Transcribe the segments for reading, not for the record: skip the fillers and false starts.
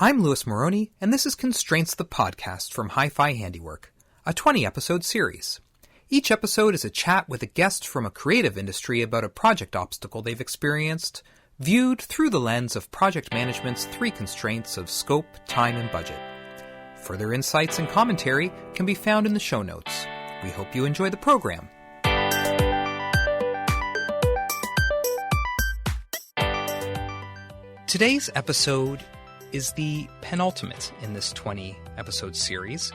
I'm Louis Moroni, and this is Constraints the Podcast from Hi-Fi Handiwork, a 20-episode series. Each episode is a chat with a guest from a creative industry about a project obstacle they've experienced, viewed through the lens of project management's three constraints of scope, time, and budget. Further insights and commentary can be found in the show notes. We hope you enjoy the program. Today's episode is the penultimate in this 20-episode series.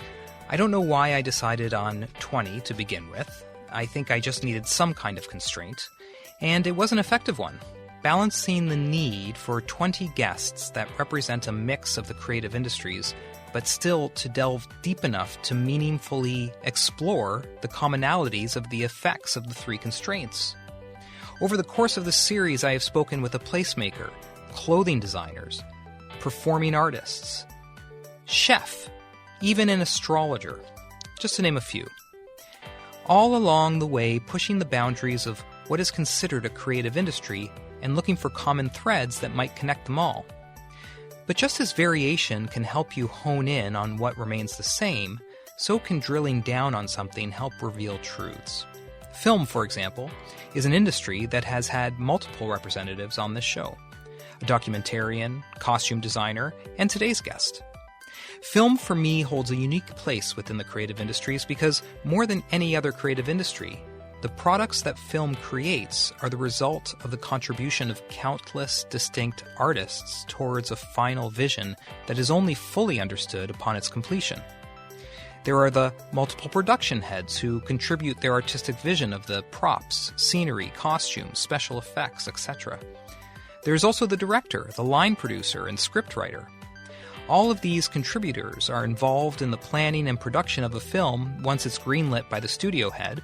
I don't know why I decided on 20 to begin with. I think I just needed some kind of constraint, and it was an effective one, balancing the need for 20 guests that represent a mix of the creative industries, but still to delve deep enough to meaningfully explore the commonalities of the effects of the three constraints. Over the course of this series, I have spoken with a placemaker, clothing designers, performing artists, chef, even an astrologer, just to name a few. All along the way, pushing the boundaries of what is considered a creative industry and looking for common threads that might connect them all. But just as variation can help you hone in on what remains the same, so can drilling down on something help reveal truths. Film, for example, is an industry that has had multiple representatives on this show. A documentarian, costume designer, and today's guest. Film, for me, holds a unique place within the creative industries because, more than any other creative industry, the products that film creates are the result of the contribution of countless distinct artists towards a final vision that is only fully understood upon its completion. There are the multiple production heads who contribute their artistic vision of the props, scenery, costumes, special effects, etc. There's also the director, the line producer, and scriptwriter. All of these contributors are involved in the planning and production of a film once it's greenlit by the studio head,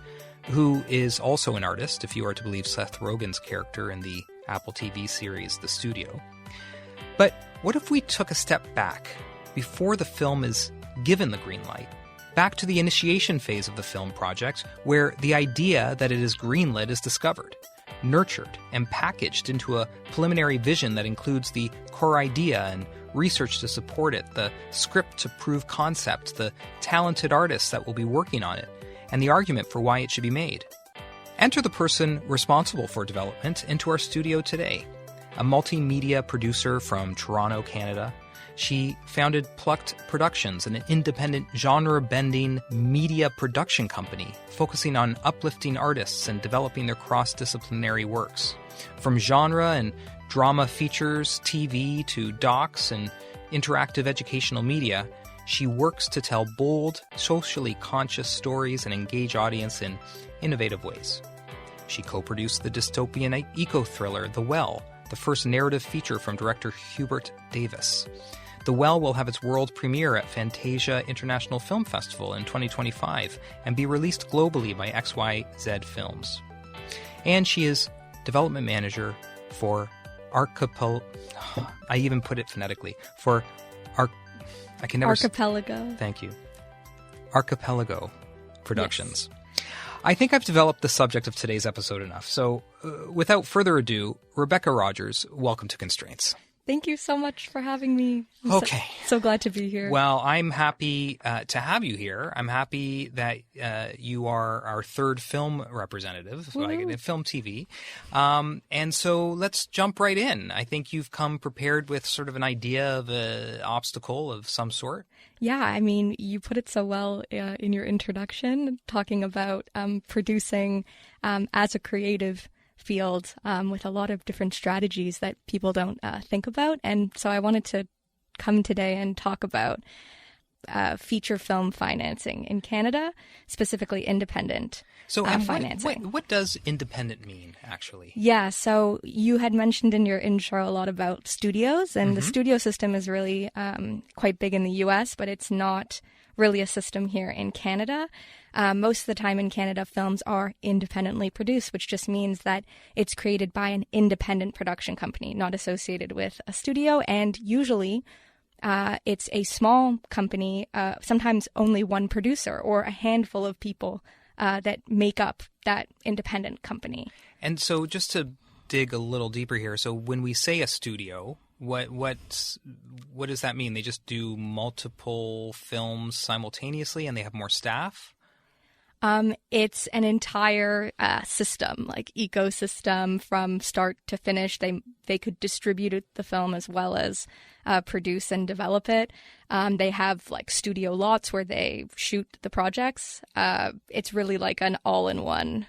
who is also an artist, if you are to believe Seth Rogen's character in the Apple TV series The Studio. But what if we took a step back, before the film is given the green light, back to the initiation phase of the film project, where the idea that it is greenlit is discovered, nurtured, and packaged into a preliminary vision that includes the core idea and research to support it, the script to prove concept, the talented artists that will be working on it, and the argument for why it should be made. Enter the person responsible for development into our studio today, a multimedia producer from Toronto, Canada. She founded Plucked Productions, an independent genre-bending media production company focusing on uplifting artists and developing their cross-disciplinary works. From genre and drama features, TV, to docs and interactive educational media, she works to tell bold, socially conscious stories and engage audience in innovative ways. She co-produced the dystopian eco-thriller The Well, the first narrative feature from director Hubert Davis. The Well will have its world premiere at Fantasia International Film Festival in 2025 and be released globally by XYZ Films. And she is development manager for Archipelago. I even put it phonetically. For Archipelago. Thank you. Archipelago Productions. Yes. I think I've developed the subject of today's episode enough. So, without further ado, Rebecca Rogers, welcome to Constraints. Thank you so much for having me. Okay. So glad to be here. Well, I'm happy to have you here. I'm happy that you are our third film representative, like film TV. And so let's jump right in. I think you've come prepared with sort of an idea of an obstacle of some sort. Yeah, I mean, you put it so well in your introduction, talking about producing as a creative field with a lot of different strategies that people don't think about. And so I wanted to come today and talk about feature film financing in Canada, specifically independent financing. What does independent mean, actually? Yeah, so you had mentioned in your intro a lot about studios, and the studio system is really quite big in the US, but it's not really a system here in Canada. Most of the time in Canada, films are independently produced, which just means that it's created by an independent production company, not associated with a studio. And usually it's a small company, sometimes only one producer or a handful of people that make up that independent company. And so just to dig a little deeper here, so when we say a studio, What does that mean? They just do multiple films simultaneously and they have more staff? It's an entire system, like ecosystem from start to finish. They could distribute the film as well as produce and develop it. They have like studio lots where they shoot the projects. It's really like an all-in-one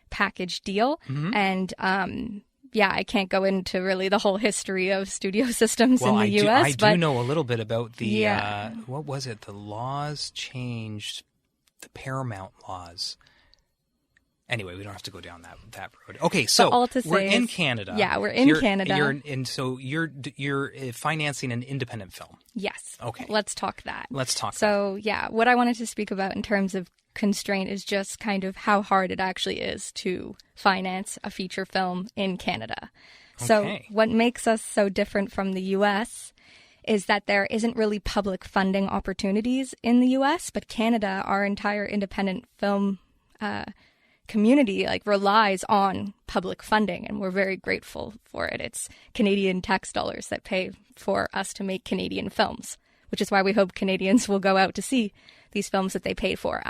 package deal. Mm-hmm. And I can't go into really the whole history of studio systems in the U.S. I do know a little bit about the what was it? The laws changed. The Paramount laws. Anyway, we don't have to go down that road. Okay, so we're in Canada. Yeah, we're in Canada. So you're financing an independent film. Yes. Okay. Let's talk that. So what I wanted to speak about in terms of constraint is just kind of how hard it actually is to finance a feature film in Canada. Okay. So what makes us so different from the U.S. is that there isn't really public funding opportunities in the U.S., but Canada, our entire independent film community, relies on public funding, and we're very grateful for it. It's Canadian tax dollars that pay for us to make Canadian films, which is why we hope Canadians will go out to see these films that they paid for.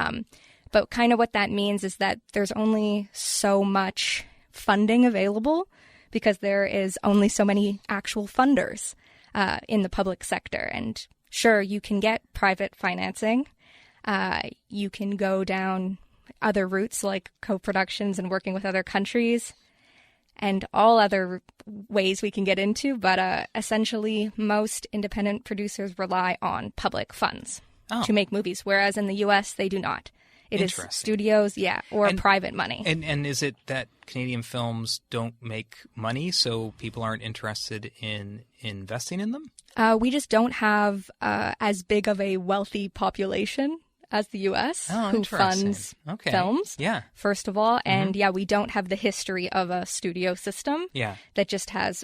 But kind of what that means is that there's only so much funding available because there is only so many actual funders in the public sector. And sure, you can get private financing. You can go down other routes like co-productions and working with other countries and all other ways we can get into. But essentially, most independent producers rely on public funds to make movies, whereas in the U.S., they do not. It is studios, or private money. And is it that Canadian films don't make money, so people aren't interested in investing in them? We just don't have as big of a wealthy population as the U.S. who funds films, first of all. And we don't have the history of a studio system that just has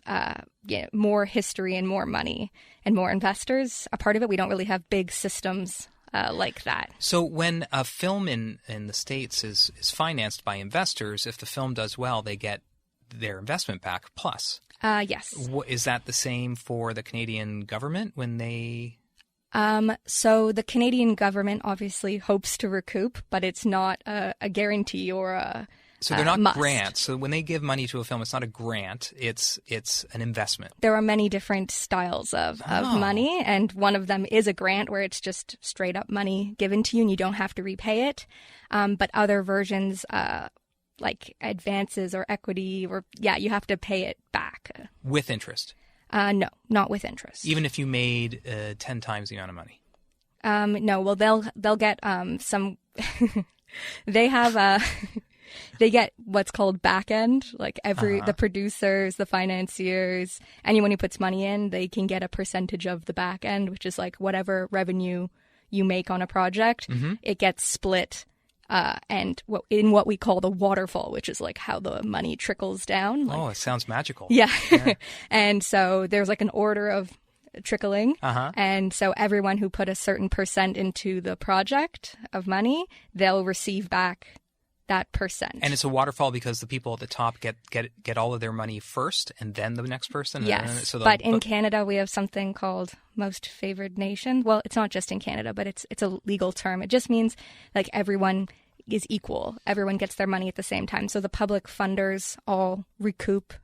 more history and more money and more investors a part of it. We don't really have big systems like that. So when a film in the States is financed by investors, if the film does well, they get their investment back plus. Yes. Is that the same for the Canadian government when they... So the Canadian government obviously hopes to recoup, but it's not a guarantee or a So they're not must. grants. So when they give money to a film, it's not a grant. It's an investment. There are many different styles of money, and one of them is a grant where it's just straight up money given to you and you don't have to repay it. But other versions, like advances or equity, you have to pay it back. With interest? No, not with interest. Even if you made 10 times the amount of money? No, well, they'll get some... They have... They get what's called back end, like the producers, the financiers, anyone who puts money in, they can get a percentage of the back end, which is like whatever revenue you make on a project, it gets split and in what we call the waterfall, which is like how the money trickles down. It sounds magical. Yeah. And so there's like an order of trickling. And so everyone who put a certain percent into the project of money, they'll receive back that percent. And it's a waterfall because the people at the top get all of their money first and then the next person? Yes, but in Canada we have something called most favored nation. Well, it's not just in Canada, but it's a legal term. It just means like everyone is equal. Everyone gets their money at the same time. So the public funders all recoup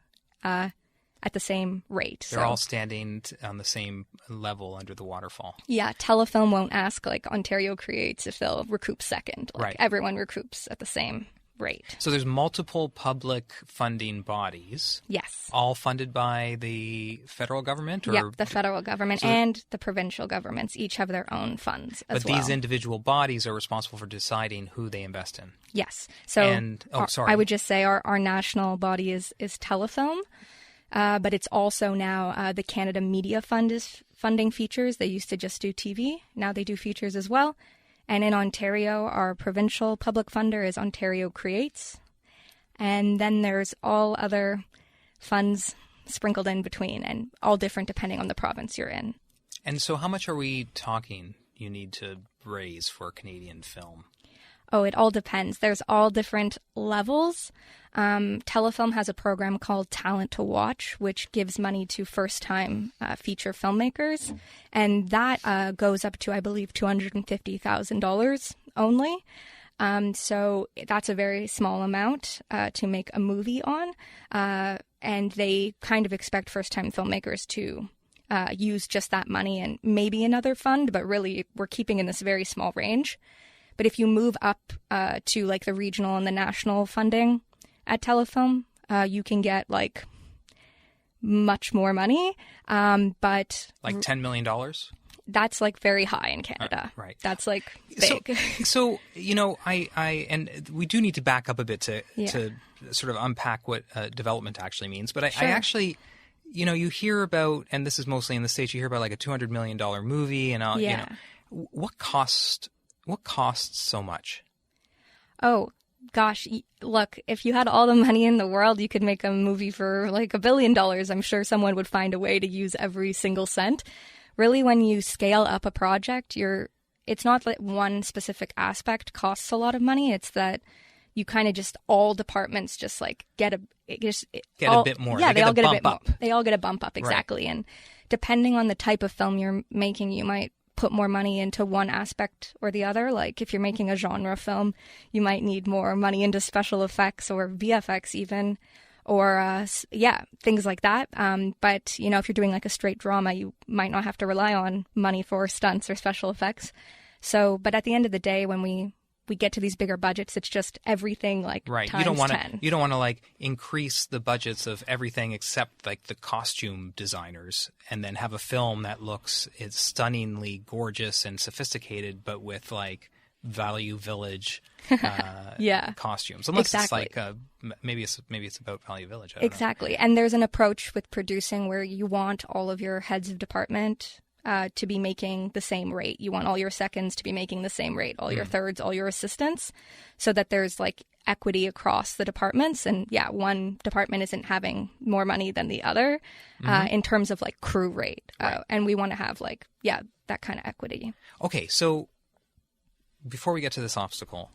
at the same rate. They're all standing on the same level under the waterfall. Yeah, Telefilm won't ask like Ontario Creates if they'll recoup second. Like everyone recoups at the same rate. So there's multiple public funding bodies. Yes. All funded by the federal government? Yep, the federal government and the provincial governments each have their own funds as well. But these individual bodies are responsible for deciding who they invest in. Yes. So I would just say our national body is Telefilm. But it's also now the Canada Media Fund is funding features. They used to just do TV. Now they do features as well. And in Ontario, our provincial public funder is Ontario Creates. And then there's all other funds sprinkled in between and all different depending on the province you're in. And so how much are we talking you need to raise for a Canadian film? Oh, it all depends. There's all different levels. Telefilm has a program called Talent to Watch, which gives money to first-time feature filmmakers. And that goes up to, I believe, $250,000 only. So that's a very small amount to make a movie on. And they kind of expect first-time filmmakers to use just that money and maybe another fund, but really we're keeping in this very small range. But if you move up to like the regional and the national funding at Telefilm, you can get like much more money. But like $10 million? That's like very high in Canada. Right. That's like big. So I and we do need to back up a bit to sort of unpack what development actually means. But I actually, you hear about, and this is mostly in the States, you hear about like a $200 million movie and what costs so much? Oh, gosh. Look, if you had all the money in the world, you could make a movie for like $1 billion. I'm sure someone would find a way to use every single cent. Really, when you scale up a project, it's not that one specific aspect costs a lot of money. It's that you kind of just, all departments just like get a bit more. Yeah, they all get a bit more. They all get a bump up, exactly. Right. And depending on the type of film you're making, you might put more money into one aspect or the other. Like if you're making a genre film, you might need more money into special effects or VFX even, or things like that. But if you're doing like a straight drama, you might not have to rely on money for stunts or special effects. So, but at the end of the day, when we get to these bigger budgets, it's just everything like right. times 10. You don't want to like increase the budgets of everything except like the costume designers, and then have a film that it's stunningly gorgeous and sophisticated, but with like Value Village costumes. Unless it's like maybe it's about Value Village. Exactly. And there's an approach with producing where you want all of your heads of department to be making the same rate. You want all your seconds to be making the same rate, all your thirds, all your assistants, so that there's like equity across the departments. And one department isn't having more money than the other in terms of like crew rate. Right. And we want to have like, that kind of equity. Okay, so before we get to this obstacle,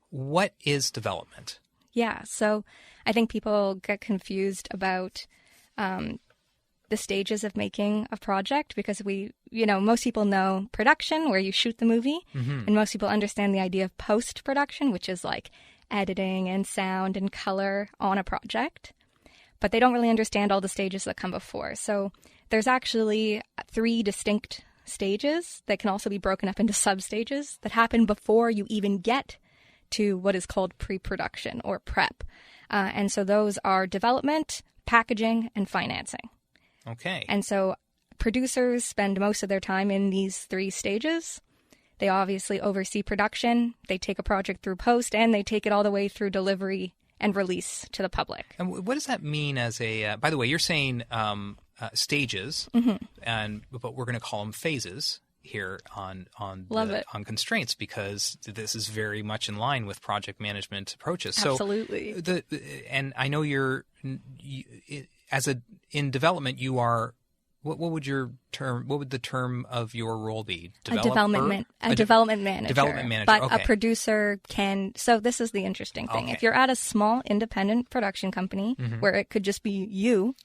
what is development? Yeah, so I think people get confused about the stages of making a project, because most people know production, where you shoot the movie, and most people understand the idea of post-production, which is like editing and sound and color on a project, but they don't really understand all the stages that come before. So there's actually 3 distinct stages that can also be broken up into sub-stages that happen before you even get to what is called pre-production or prep. And so those are development, packaging, and financing. Okay. And so producers spend most of their time in these 3 stages. They obviously oversee production, they take a project through post, and they take it all the way through delivery and release to the public. And what does that mean as a, by the way, you're saying stages, but we're going to call them phases here on Constraints, because this is very much in line with project management approaches. Absolutely. So and I know in development, you are, what would the term of your role be? A development manager. Development manager. But okay. A producer can, so this is the interesting thing. Okay. If you're at a small independent production company where it could just be you,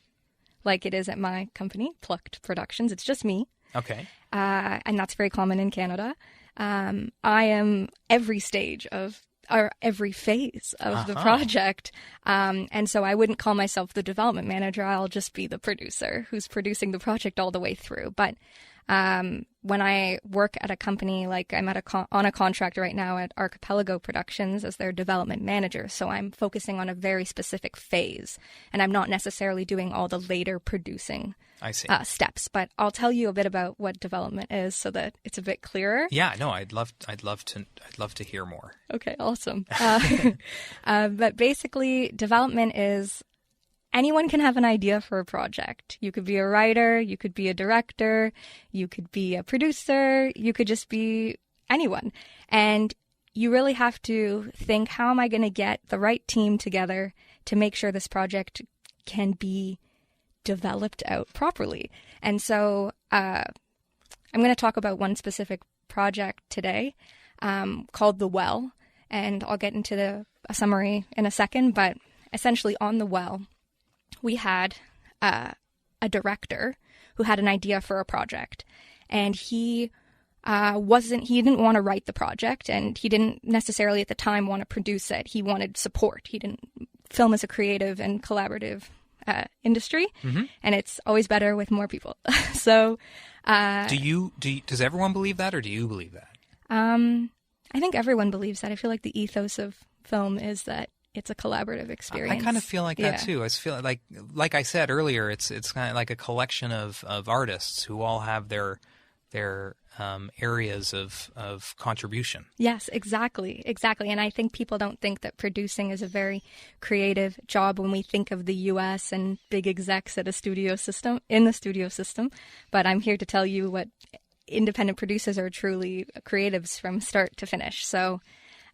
like it is at my company, Plucked Productions, it's just me. Okay. And that's very common in Canada. I am every stage or every phase of the project. And so I wouldn't call myself the development manager. I'll just be the producer who's producing the project all the way through. But when I work at a company, like I'm on a contract right now at Archipelago Productions as their development manager. So I'm focusing on a very specific phase, and I'm not necessarily doing all the later producing steps. But I'll tell you a bit about what development is so that it's a bit clearer. Yeah, no, I'd love to hear more. Okay, awesome. But basically, development is, anyone can have an idea for a project. You could be a writer, you could be a director, you could be a producer, you could just be anyone. And you really have to think, how am I going to get the right team together to make sure this project can be developed out properly? And so I'm going to talk about one specific project today called The Well. And I'll get into a summary in a second, but essentially on The Well, we had a director who had an idea for a project, and he didn't want to write the project, and he didn't necessarily at the time want to produce it. He wanted support. Film is a creative and collaborative industry, and it's always better with more people. So, does everyone believe that, or do you believe that? I think everyone believes that. I feel like the ethos of film is that it's a collaborative experience. I kind of feel like that too. I feel like I said earlier, it's kind of like a collection of artists who all have their areas of contribution. Yes, exactly. And I think people don't think that producing is a very creative job when we think of the U.S. and big execs at the studio system. But I'm here to tell you what independent producers are truly creatives from start to finish. So,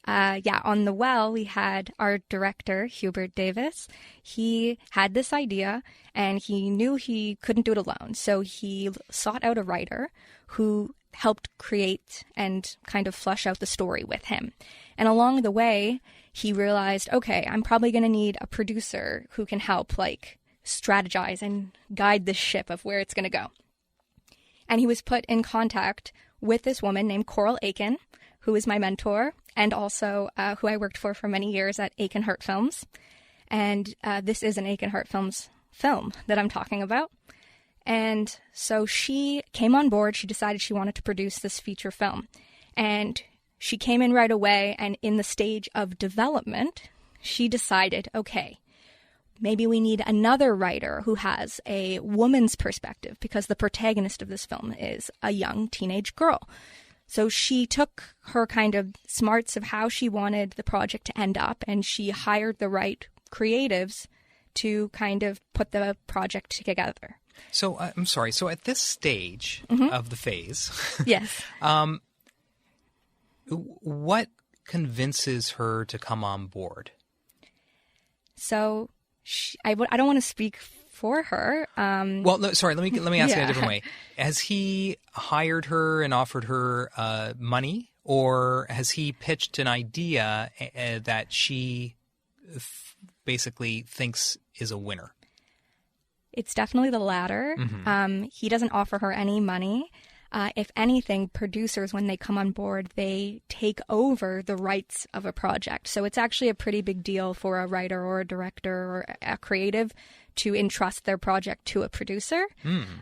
on The Well, we had our director, Hubert Davis. He had this idea, and he knew he couldn't do it alone. So he sought out a writer who helped create and kind of flesh out the story with him. And along the way, he realized, okay, I'm probably going to need a producer who can help, strategize and guide the ship of where it's going to go. And he was put in contact with this woman named Coral Aiken, who is my mentor, and also who I worked for many years at Aiken Hart Films. And this is an Aiken Hart Films film that I'm talking about. And so she came on board. She decided she wanted to produce this feature film. And she came in right away, and in the stage of development, she decided, okay, maybe we need another writer who has a woman's perspective, because the protagonist of this film is a young teenage girl. So she took her kind of smarts of how she wanted the project to end up, and she hired the right creatives to kind of put the project together. So I'm sorry. So at this stage of the phase, yes, what convinces her to come on board? So I don't want to speak for her. Well, no, sorry. Let me ask it a different way. Has he hired her and offered her money, or has he pitched an idea that she basically thinks is a winner? It's definitely the latter. He doesn't offer her any money. If anything, producers, when they come on board, they take over the rights of a project. So it's actually a pretty big deal for a writer or a director or a creative to entrust their project to a producer.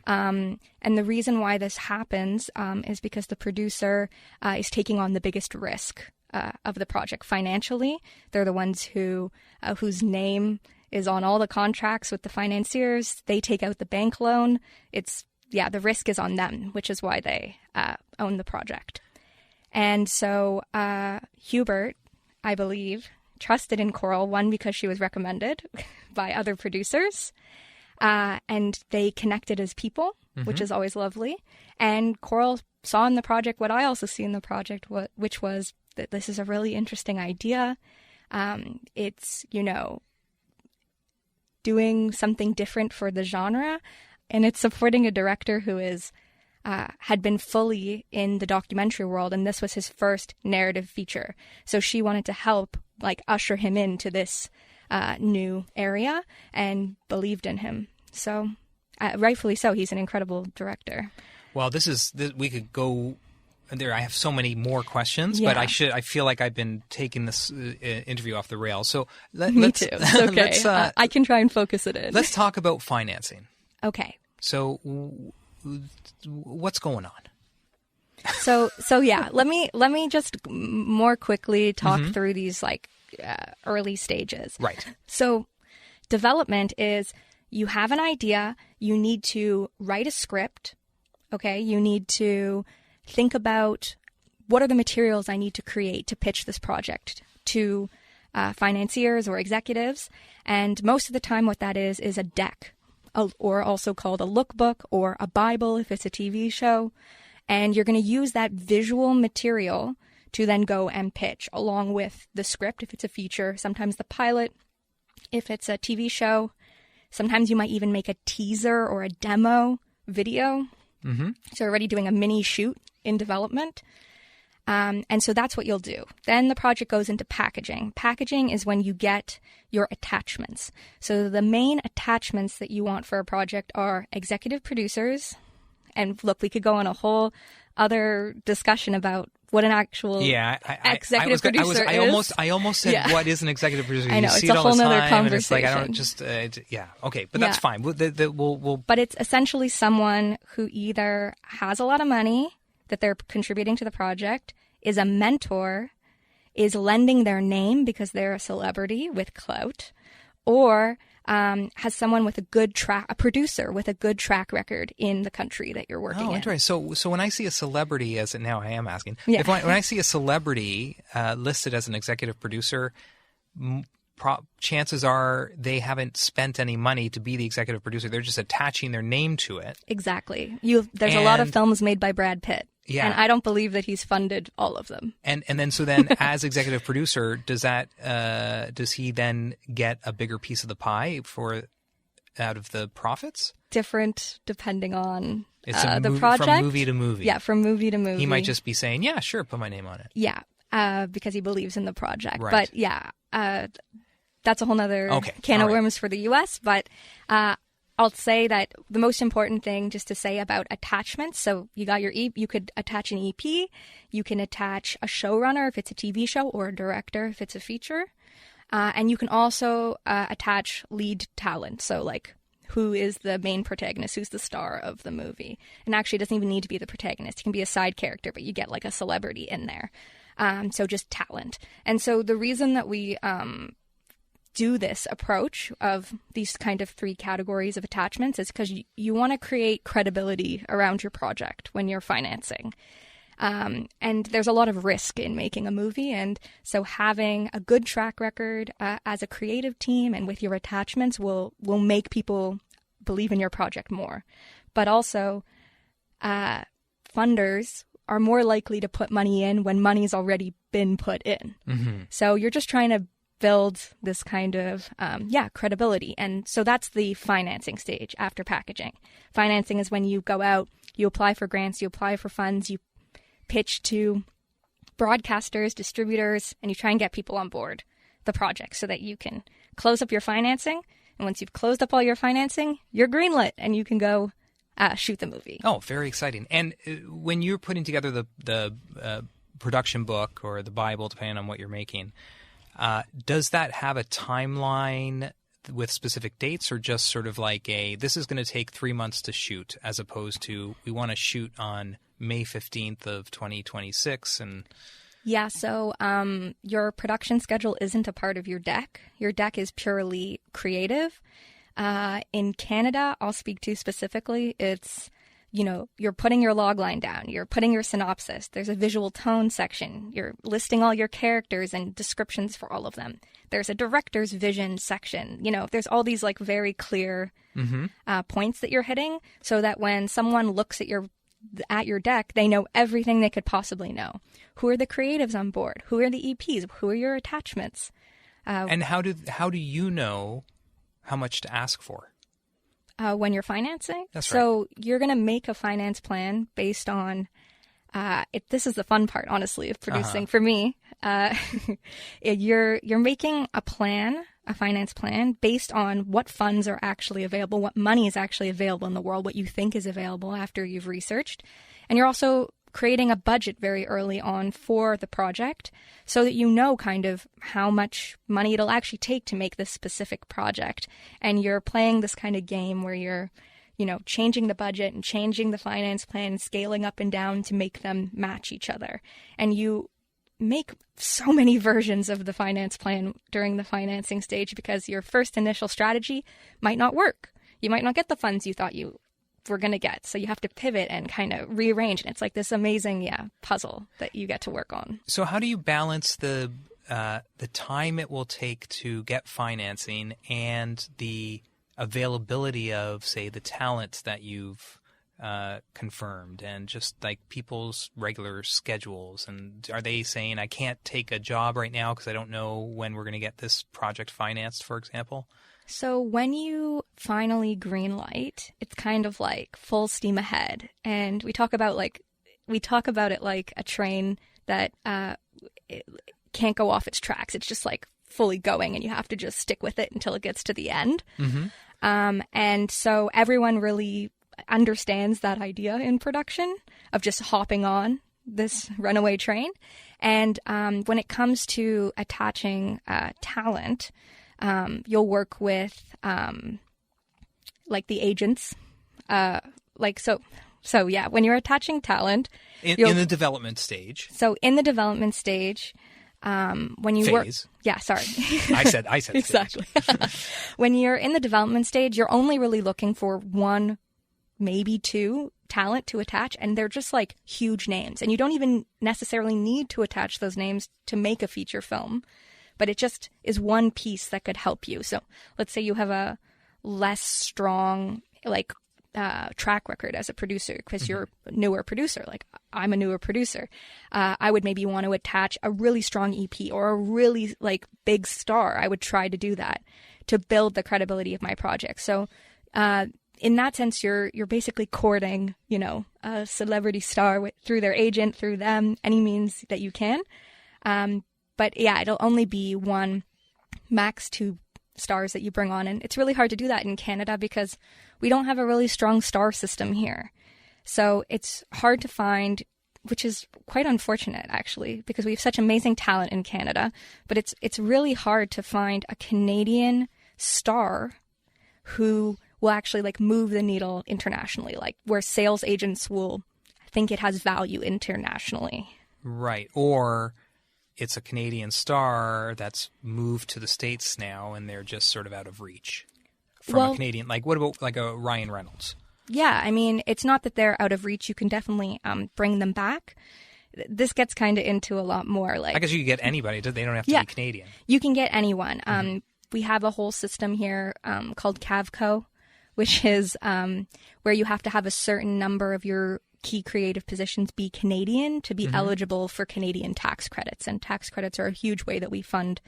And the reason why this happens is because the producer is taking on the biggest risk of the project financially. They're the ones whose name is on all the contracts with the financiers. They take out the bank loan. The risk is on them, which is why they own the project. And so Hubert, I believe, trusted in Coral, one, because she was recommended by other producers, and they connected as people, which is always lovely. And Coral saw in the project what I also see in the project, which was that this is a really interesting idea. It's, doing something different for the genre, and it's supporting a director who had been fully in the documentary world, and this was his first narrative feature. So she wanted to help usher him into this new area and believed in him. So rightfully so, he's an incredible director. Well, we could go there. I have so many more questions, but I feel like I've been taking this interview off the rails. So me too. It's okay. I can try and focus it in. Let's talk about financing. Okay. So what's going on? So let me just more quickly talk through these early stages. Right. So development is you have an idea, you need to write a script, okay? You need to think about what are the materials I need to create to pitch this project to financiers or executives. And most of the time what that is a deck, or also called a lookbook or a Bible if it's a TV show. And you're going to use that visual material to then go and pitch along with the script if it's a feature, sometimes the pilot if it's a TV show. Sometimes you might even make a teaser or a demo video. So already doing a mini shoot in development. And so that's what you'll do. Then the project goes into packaging. Packaging is when you get your attachments. So the main attachments that you want for a project are executive producers. And look, we could go on a whole other discussion about what an actual executive producer is. I almost said, what is an executive producer? I know, it's a whole nother conversation. It's like, I don't just, okay, but that's fine. We'll. But it's essentially someone who either has a lot of money that they're contributing to the project, is a mentor, is lending their name because they're a celebrity with clout, or has someone with a producer with a good track record in the country that you're working in. Oh, interesting. So when I see a celebrity, now I am asking, when I see a celebrity listed as an executive producer, chances are they haven't spent any money to be the executive producer. They're just attaching their name to it. Exactly. There's a lot of films made by Brad Pitt. Yeah. And I don't believe that he's funded all of them. And then as executive producer, does he then get a bigger piece of the pie out of the profits? Different depending on the project. From movie to movie. Yeah, from movie to movie. He might just be saying, yeah, sure, put my name on it. Yeah, because he believes in the project. Right. But that's a whole nother can of right. worms for the U.S. But I'll say that the most important thing just to say about attachments. So you got you could attach an EP, you can attach a showrunner if it's a TV show, or a director if it's a feature. And you can also attach lead talent. So like, who is the main protagonist? Who's the star of the movie? And actually, it doesn't even need to be the protagonist. It can be a side character, but you get like a celebrity in there. So just talent. And so the reason that we do this approach of these kind of 3 categories of attachments is because you want to create credibility around your project when you're financing. And there's a lot of risk in making a movie. And so having a good track record as a creative team and with your attachments will make people believe in your project more. But also, funders are more likely to put money in when money's already been put in. Mm-hmm. So you're just trying to build this kind of, credibility. And so that's the financing stage after packaging. Financing is when you go out, you apply for grants, you apply for funds, you pitch to broadcasters, distributors, and you try and get people on board the project so that you can close up your financing. And once you've closed up all your financing, you're greenlit and you can go shoot the movie. Oh, very exciting. And when you're putting together the production book or the Bible, depending on what you're making, does that have a timeline with specific dates, or just sort of like this is going to take 3 months to shoot, as opposed to we want to shoot on May 15th of 2026? And yeah, so your production schedule isn't a part of your deck. Your deck is purely creative. In Canada, I'll speak to specifically, it's, you're putting your log line down, you're putting your synopsis, there's a visual tone section, you're listing all your characters and descriptions for all of them. There's a director's vision section. There's all these like very clear points that you're hitting, so that when someone looks at your deck, they know everything they could possibly know. Who are the creatives on board? Who are the EPs? Who are your attachments? And how do you know how much to ask for? When you're financing? That's right. So you're going to make a finance plan based on, this is the fun part, honestly, of producing for me. You're making a finance plan based on what funds are actually available, what money is actually available in the world, what you think is available after you've researched. And you're also creating a budget very early on for the project so that you know kind of how much money it'll actually take to make this specific project. And you're playing this kind of game where you're, changing the budget and changing the finance plan and scaling up and down to make them match each other. And you make so many versions of the finance plan during the financing stage because your first initial strategy might not work. You might not get the funds you thought you were going to get. So you have to pivot and kind of rearrange. And it's like this amazing, puzzle that you get to work on. So how do you balance the time it will take to get financing and the availability of, say, the talent that you've confirmed, and just like people's regular schedules? And are they saying, I can't take a job right now because I don't know when we're going to get this project financed, for example? So when you finally greenlight, it's kind of like full steam ahead. And we talk about it like a train that it can't go off its tracks. It's just like fully going, and you have to just stick with it until it gets to the end. And so everyone really understands that idea in production of just hopping on this runaway train. And when it comes to attaching talent, you'll work with like the agents, So yeah, when you're attaching talent in the development stage. So in the development stage, when you work, yeah, sorry, I said exactly. When you're in the development stage, you're only really looking for one, maybe two talent to attach, and they're just like huge names, and you don't even necessarily need to attach those names to make a feature film, but it just is one piece that could help you. So let's say you have a less strong track record as a producer because you're a newer producer. Like I'm a newer producer. I would maybe want to attach a really strong EP or a really like big star. I would try to do that to build the credibility of my project. So in that sense, you're basically courting, a celebrity star through their agent, through them, any means that you can. But yeah, it'll only be one, max two stars that you bring on. And it's really hard to do that in Canada because we don't have a really strong star system here. So it's hard to find, which is quite unfortunate actually, because we have such amazing talent in Canada, but it's really hard to find a Canadian star who will actually like move the needle internationally, like where sales agents will think it has value internationally. Right. Or it's a Canadian star that's moved to the States now and they're just sort of out of reach from a Canadian. Like what about like a Ryan Reynolds? Yeah, I mean, it's not that they're out of reach. You can definitely bring them back. This gets kind of into a lot more like... I guess you could get anybody. They don't have to be Canadian. You can get anyone. We have a whole system here called CAVCO, which is where you have to have a certain number of your key creative positions be Canadian to be eligible for Canadian tax credits. And tax credits are a huge way that we fund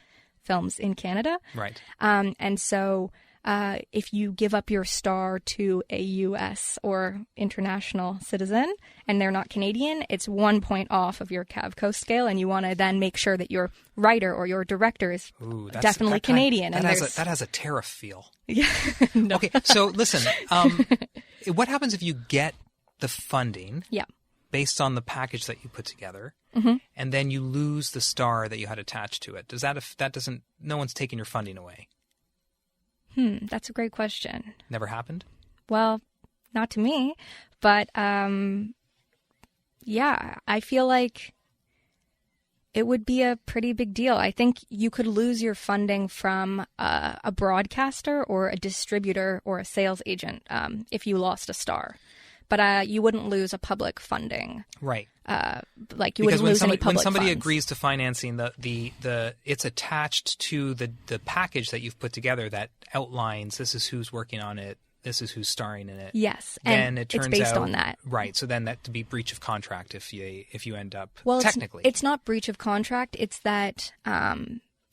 films in Canada. Right. And so if you give up your star to a U.S. or international citizen and they're not Canadian, it's 1 point off of your CAVCO scale, and you want to then make sure that your writer or your director is definitely Canadian. That has a tariff feel. Yeah. No. Okay, so listen, what happens if you get the funding based on the package that you put together, and then you lose the star that you had attached to it? Does that doesn't? No one's taking your funding away. That's a great question. Never happened? Well, not to me, but yeah, I feel like it would be a pretty big deal. I think you could lose your funding from a broadcaster or a distributor or a sales agent if you lost a star. But you wouldn't lose a public funding. Right. Like you wouldn't lose any public when somebody funds. agrees to financing, the it's attached to the package that you've put together that outlines this is who's working on it, this is who's starring in it. Yes, then and it turns it's based out, on that. Right. So then that to be breach of contract if you end up technically. It's not breach of contract. It's that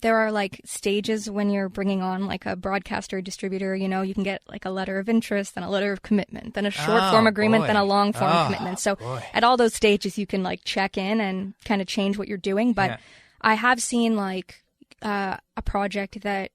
there are like stages when you're bringing on like a broadcaster, distributor. You can get like a letter of interest, then a letter of commitment, then a short form agreement, then a long form commitment. So at all those stages, you can like check in and kind of change what you're doing. But I have seen like a project that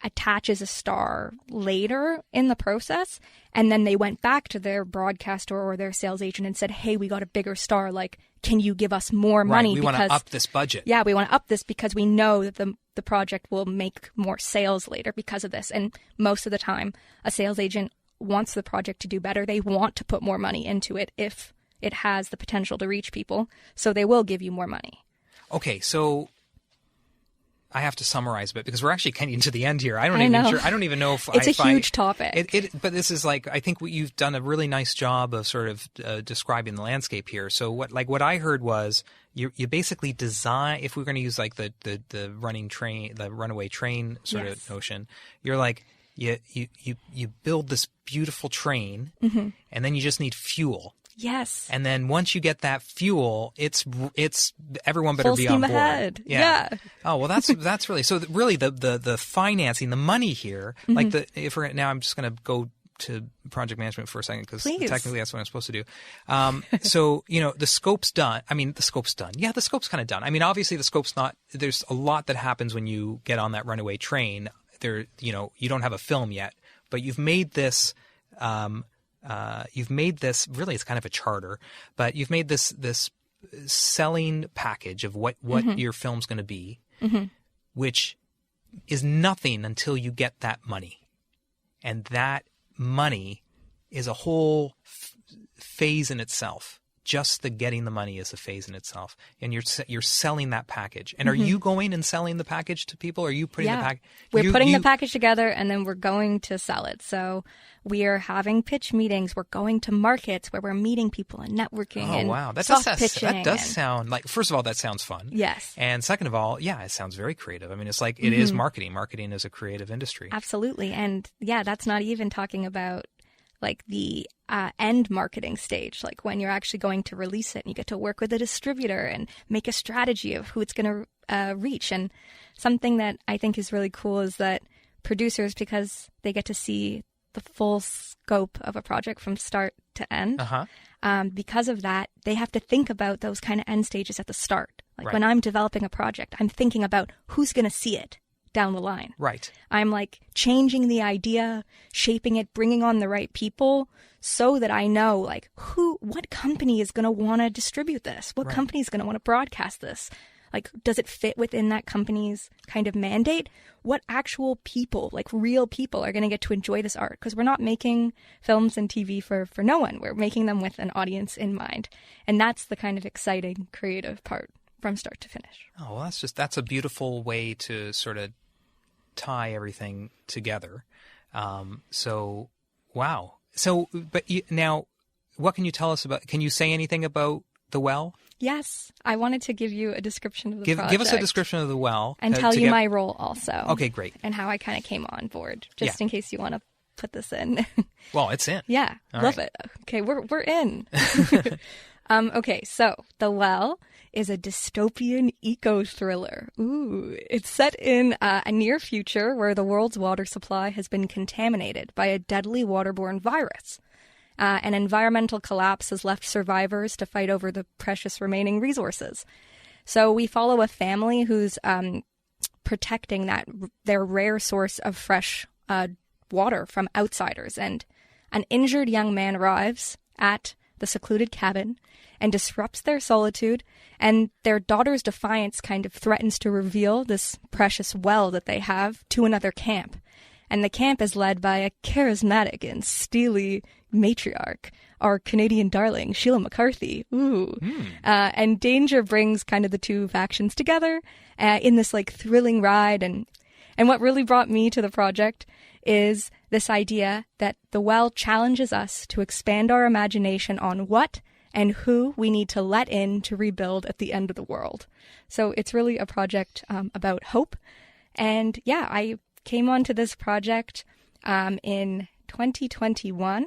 attaches a star later in the process, and then they went back to their broadcaster or their sales agent and said, hey, we got a bigger star, like can you give us more money? We want to up this budget. Yeah, we want to up this because we know that the project will make more sales later because of this. And most of the time a sales agent wants the project to do better. They want to put more money into it if it has the potential to reach people, so they will give you more money. Okay, so I have to summarize a bit because we're actually getting to the end here. I don't even know if it's a huge topic. But this is like, I think you've done a really nice job of sort of describing the landscape here. So what I heard was you basically design, if we're going to use like the running train, the runaway train sort of notion, you're like, you build this beautiful train and then you just need fuel. Yes. And then once you get that fuel, it's everyone better full be steam on board. Ahead. Yeah. Oh, well that's really, so really the financing, the money here, like now I'm just going to go to project management for a second because Please. technically that's what I'm supposed to do. So, the scope's done. I mean, the scope's done. Yeah, the scope's kind of done. I mean, obviously the scope's not – there's a lot that happens when you get on that runaway train. There, you don't have a film yet, but you've made this really, it's kind of a charter, but you've made this selling package of what your film's going to be, which is nothing until you get that money. And that money is a whole phase in itself. Just the getting the money is a phase in itself. And you're selling that package. And are you going and selling the package to people? Or are you putting the package? We're putting the package together and then we're going to sell it. So we are having pitch meetings. We're going to markets where we're meeting people and networking and pitching. That does sound like, first of all, that sounds fun. Yes. And second of all, yeah, it sounds very creative. I mean, it's like it is marketing. Marketing is a creative industry. Absolutely. And yeah, that's not even talking about like the end marketing stage, like when you're actually going to release it and you get to work with a distributor and make a strategy of who it's going to reach. And something that I think is really cool is that producers, because they get to see the full scope of a project from start to end, because of that, they have to think about those kind of end stages at the start. Like when I'm developing a project, I'm thinking about who's going to see it down the line. Right. I'm like changing the idea, shaping it, bringing on the right people so that I know like what company is going to want to distribute this? What company is going to want to broadcast this? Like, does it fit within that company's kind of mandate? What actual people, like real people, are going to get to enjoy this art? Because we're not making films and TV for no one. We're making them with an audience in mind. And that's the kind of exciting, creative part from start to finish. Oh, well, that's a beautiful way to sort of tie everything together. So, wow. So, but now, what can you tell us about? Can you say anything about The Well? Yes, I wanted to give you a description of the project. Give us a description of The Well. And tell you my role also. Okay, great. And how I kind of came on board, just in case you want to put this in. Well, it's in. Yeah, All love right. it. Okay, we're in. Okay, so The Well is a dystopian eco-thriller. Ooh, it's set in a near future where the world's water supply has been contaminated by a deadly waterborne virus. An environmental collapse has left survivors to fight over the precious remaining resources. So we follow a family who's protecting their rare source of fresh water from outsiders. And an injured young man arrives at the secluded cabin and disrupts their solitude, and their daughter's defiance kind of threatens to reveal this precious well that they have to another camp. And the camp is led by a charismatic and steely matriarch, our Canadian darling, Sheila McCarthy. Ooh. And danger brings kind of the two factions together in this like thrilling ride. And what really brought me to the project is this idea that The Well challenges us to expand our imagination on what and who we need to let in to rebuild at the end of the world. So it's really a project about hope. And yeah, I came onto this project in 2021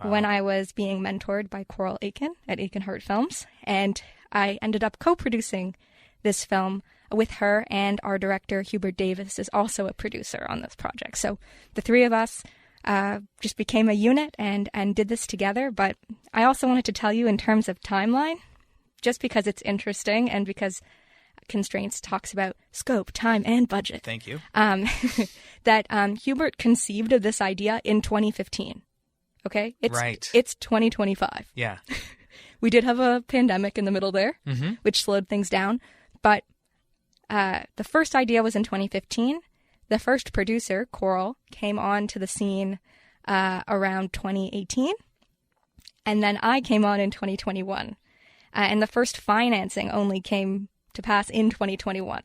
when I was being mentored by Coral Aiken at Aiken Hart Films. And I ended up co-producing this film with her, and our director, Hubert Davis, is also a producer on this project. So the three of us just became a unit and did this together. But I also wanted to tell you in terms of timeline, just because it's interesting and because Constraints talks about scope, time, and budget. Thank you. That Hubert conceived of this idea in 2015. Okay? It's 2025. Yeah. We did have a pandemic in the middle there, which slowed things down. But the first idea was in 2015. The first producer, Coral, came on to the scene around 2018. And then I came on in 2021. And the first financing only came to pass in 2021.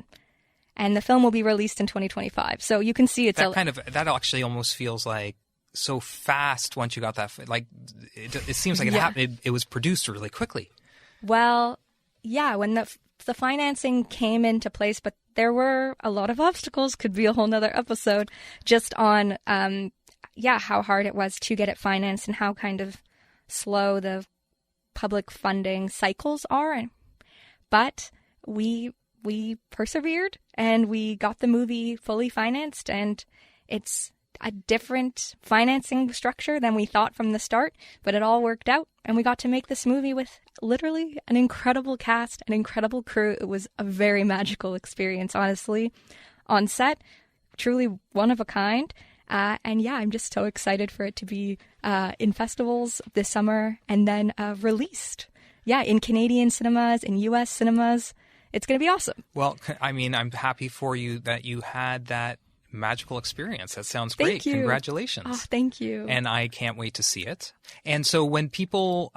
And the film will be released in 2025. So you can see it's that actually almost feels like so fast once you got that. Like it seems like it happened. It was produced really quickly. Well, yeah, when the financing came into place, but there were a lot of obstacles. Could be a whole nother episode just on how hard it was to get it financed and how kind of slow the public funding cycles are. But we persevered and we got the movie fully financed, and it's a different financing structure than we thought from the start, but it all worked out. And we got to make this movie with literally an incredible cast, an incredible crew. It was a very magical experience, honestly, on set. Truly one of a kind. And yeah, I'm just so excited for it to be in festivals this summer and then released. Yeah, in Canadian cinemas, in U.S. cinemas. It's going to be awesome. Well, I mean, I'm happy for you that you had that magical experience. That sounds great. Thank you. Congratulations. Oh, thank you. And I can't wait to see it. And so when people,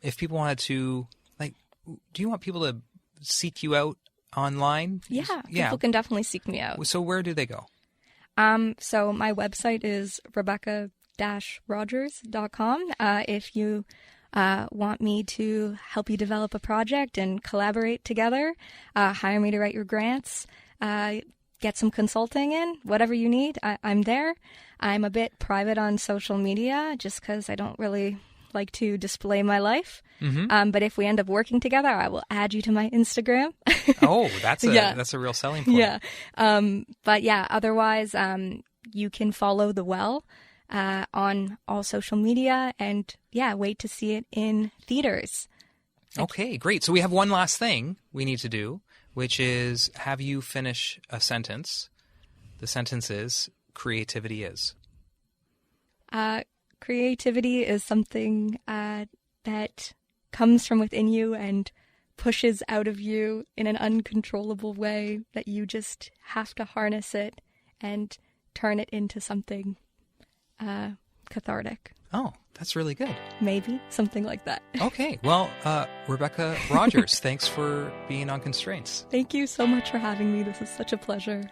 if people wanted to, like, do you want people to seek you out online? Yeah, people can definitely seek me out. So where do they go? So my website is rebecca-rogers.com. If you want me to help you develop a project and collaborate together, hire me to write your grants, get some consulting in, whatever you need, I'm there. I'm a bit private on social media just because I don't really like to display my life. Mm-hmm. But if we end up working together, I will add you to my Instagram. Oh, that's a real selling point. Yeah. But yeah, otherwise, you can follow The Well on all social media, and yeah, wait to see it in theaters. Okay, great. So we have one last thing we need to do, which is have you finish a sentence. The sentence is, creativity is. Creativity is something that comes from within you and pushes out of you in an uncontrollable way that you just have to harness it and turn it into something cathartic. Oh, that's really good. Maybe something like that. Okay. Well, Rebecca Rogers, thanks for being on Constraints. Thank you so much for having me. This is such a pleasure.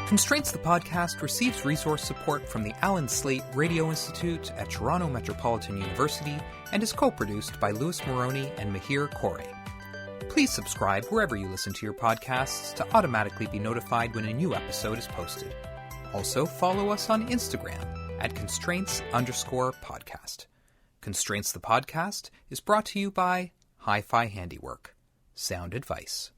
Constraints the podcast receives resource support from the Alan Slate Radio Institute at Toronto Metropolitan University and is co-produced by Louis Moroni and Mihir Kore. Please subscribe wherever you listen to your podcasts to automatically be notified when a new episode is posted. Also, follow us on Instagram at constraints_podcast. Constraints the podcast is brought to you by Hi-Fi Handiwork. Sound advice.